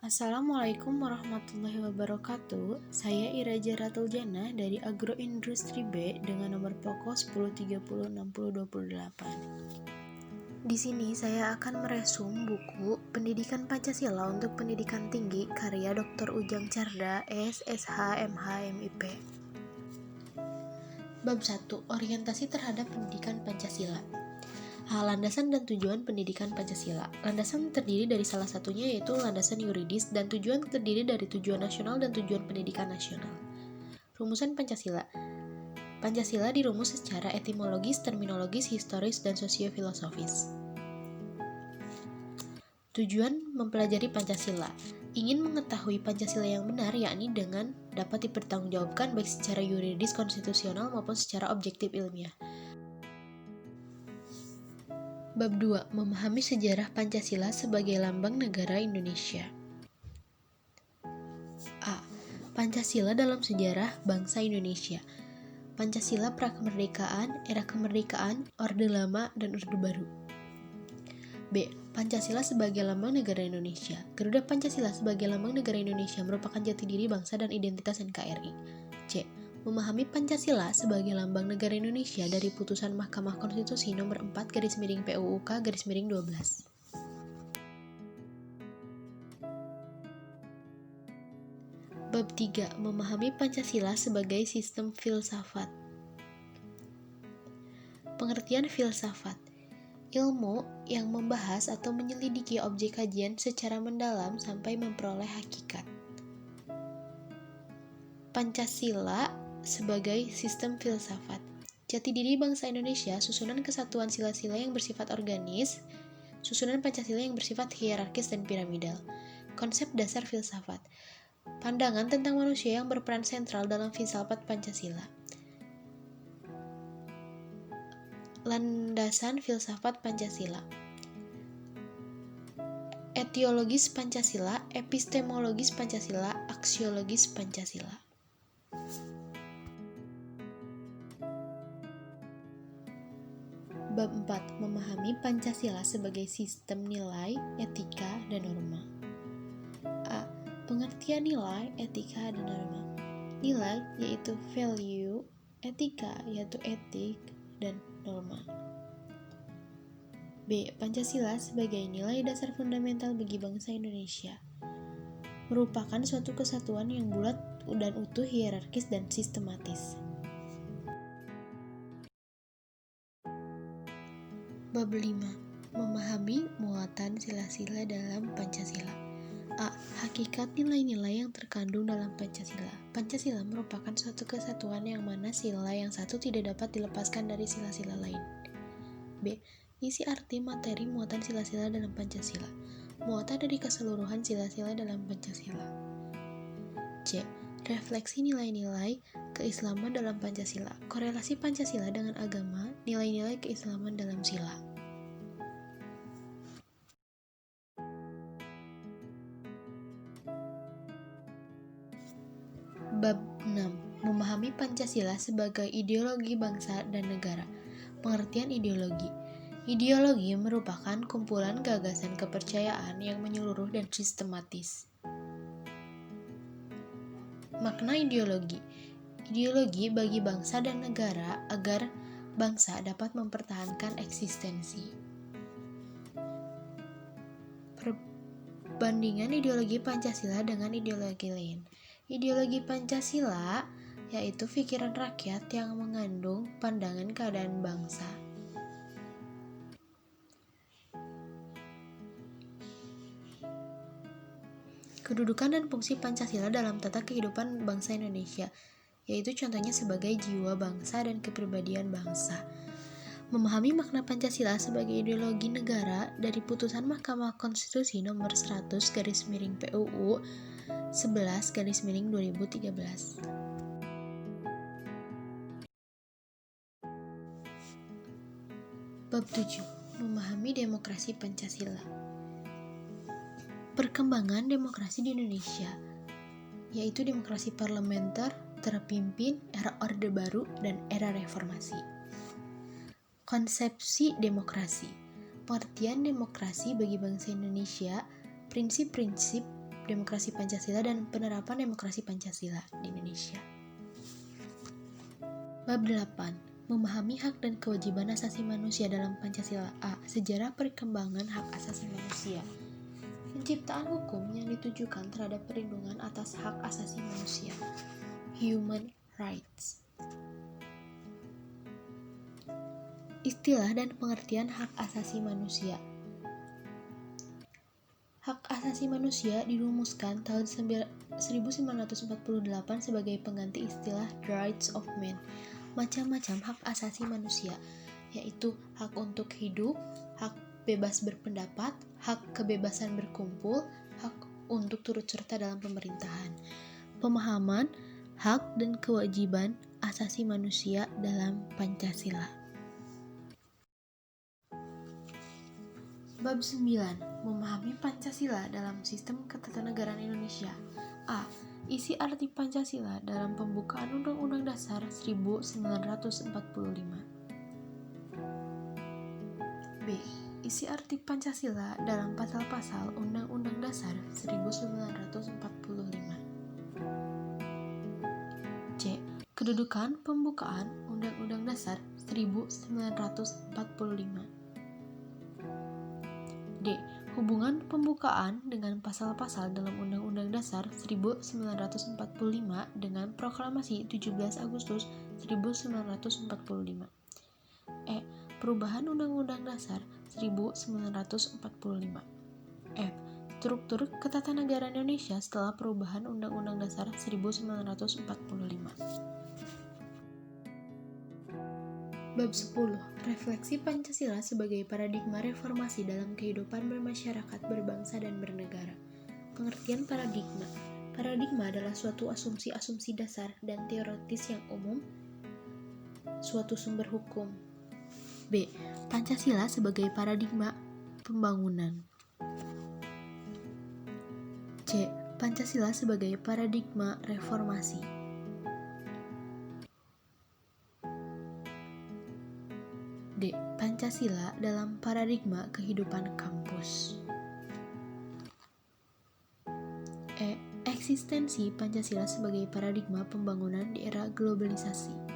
Assalamualaikum warahmatullahi wabarakatuh. Saya Iraja Ratuljana dari Agroindustri B dengan nomor pokok 10306028. Di sini saya akan meresum buku Pendidikan Pancasila untuk Pendidikan Tinggi karya Dr. Ujang Carda, SSH, MH, MIP. Bab 1. Orientasi terhadap Pendidikan Pancasila. Landasan dan tujuan pendidikan Pancasila. Landasan terdiri dari salah satunya yaitu landasan yuridis dan tujuan terdiri dari tujuan nasional dan tujuan pendidikan nasional. Rumusan Pancasila. Pancasila dirumus secara etimologis, terminologis, historis, dan sosiofilosofis. Tujuan mempelajari Pancasila. Ingin mengetahui Pancasila yang benar, yakni dengan dapat dipertanggungjawabkan baik secara yuridis konstitusional maupun secara objektif ilmiah. Bab 2. Memahami sejarah Pancasila sebagai lambang negara Indonesia. A. Pancasila dalam sejarah bangsa Indonesia. Pancasila prakemerdekaan, era kemerdekaan, Orde Lama, dan Orde Baru. B. Pancasila sebagai lambang negara Indonesia. Garuda Pancasila sebagai lambang negara Indonesia merupakan jati diri bangsa dan identitas NKRI. C. Memahami Pancasila sebagai lambang negara Indonesia dari putusan Mahkamah Konstitusi nomor 4/PUUK/12. Bab 3. Memahami Pancasila sebagai sistem filsafat. Pengertian filsafat: ilmu yang membahas atau menyelidiki objek kajian secara mendalam sampai memperoleh hakikat. Pancasila sebagai sistem filsafat. Jati diri bangsa Indonesia, susunan kesatuan sila-sila yang bersifat organis, susunan Pancasila yang bersifat hierarkis dan piramidal. Konsep dasar filsafat. Pandangan tentang manusia yang berperan sentral dalam filsafat Pancasila. Landasan filsafat Pancasila. Etiologis Pancasila, epistemologis Pancasila, aksiologis Pancasila. Bab 4. Memahami Pancasila sebagai sistem nilai, etika, dan norma. A. Pengertian nilai, etika, dan norma. Nilai yaitu value, etika yaitu etik, dan norma. B. Pancasila sebagai nilai dasar fundamental bagi bangsa Indonesia. Merupakan suatu kesatuan yang bulat dan utuh, hierarkis, dan sistematis. Bab 5. Memahami muatan sila-sila dalam Pancasila. A. Hakikat nilai-nilai yang terkandung dalam Pancasila. Pancasila merupakan suatu kesatuan yang mana sila yang satu tidak dapat dilepaskan dari sila-sila lain. B. Isi arti materi muatan sila-sila dalam Pancasila. Muatan dari keseluruhan sila-sila dalam Pancasila. C. Refleksi nilai-nilai keislaman dalam Pancasila. Korelasi Pancasila dengan agama, nilai-nilai keislaman dalam sila. Bab 6. Memahami Pancasila sebagai ideologi bangsa dan negara. Pengertian ideologi. Ideologi merupakan kumpulan gagasan kepercayaan yang menyeluruh dan sistematis. Makna ideologi. Ideologi bagi bangsa dan negara agar bangsa dapat mempertahankan eksistensi. Perbandingan ideologi Pancasila dengan ideologi lain. Ideologi Pancasila yaitu pikiran rakyat yang mengandung pandangan keadaan bangsa. Kedudukan dan fungsi Pancasila dalam tata kehidupan bangsa Indonesia, yaitu contohnya sebagai jiwa bangsa dan kepribadian bangsa. Memahami makna Pancasila sebagai ideologi negara dari putusan Mahkamah Konstitusi nomor 100/PUU 11/2013. Bab 7. Memahami demokrasi Pancasila. Perkembangan demokrasi di Indonesia, yaitu demokrasi parlementer, terpimpin, era Orde Baru, dan era reformasi. Konsepsi demokrasi. Pengertian demokrasi bagi bangsa Indonesia, prinsip-prinsip demokrasi Pancasila dan penerapan demokrasi Pancasila di Indonesia. Bab 8. Memahami hak dan kewajiban asasi manusia dalam Pancasila. A. Sejarah perkembangan hak asasi manusia. Penciptaan hukum yang ditujukan terhadap perlindungan atas hak asasi manusia. Human rights. Istilah dan pengertian hak asasi manusia. Hak asasi manusia dirumuskan tahun 1948 sebagai pengganti istilah rights of man. Macam-macam hak asasi manusia, yaitu hak untuk hidup, hak bebas berpendapat, hak kebebasan berkumpul, hak untuk turut serta dalam pemerintahan. Pemahaman hak dan kewajiban asasi manusia dalam Pancasila. Bab 9. Memahami Pancasila dalam sistem ketatanegaraan Indonesia. A. Isi arti Pancasila dalam pembukaan Undang-Undang Dasar 1945. B. Isi arti Pancasila dalam pasal-pasal Undang-Undang Dasar 1945. C. Kedudukan pembukaan Undang-Undang Dasar 1945. D. Hubungan pembukaan dengan pasal-pasal dalam Undang-Undang Dasar 1945 dengan Proklamasi 17 Agustus 1945. E. Perubahan Undang-Undang Dasar 1945. F. Struktur ketatanegaraan Indonesia setelah perubahan Undang-Undang Dasar 1945. Bab 10. Refleksi Pancasila sebagai paradigma reformasi dalam kehidupan bermasyarakat, berbangsa, dan bernegara. Pengertian paradigma. Paradigma adalah suatu asumsi-asumsi dasar dan teoritis yang umum, suatu sumber hukum. B. Pancasila sebagai paradigma pembangunan. C. Pancasila sebagai paradigma reformasi. D. Pancasila dalam paradigma kehidupan kampus. E. Eksistensi Pancasila sebagai paradigma pembangunan di era globalisasi.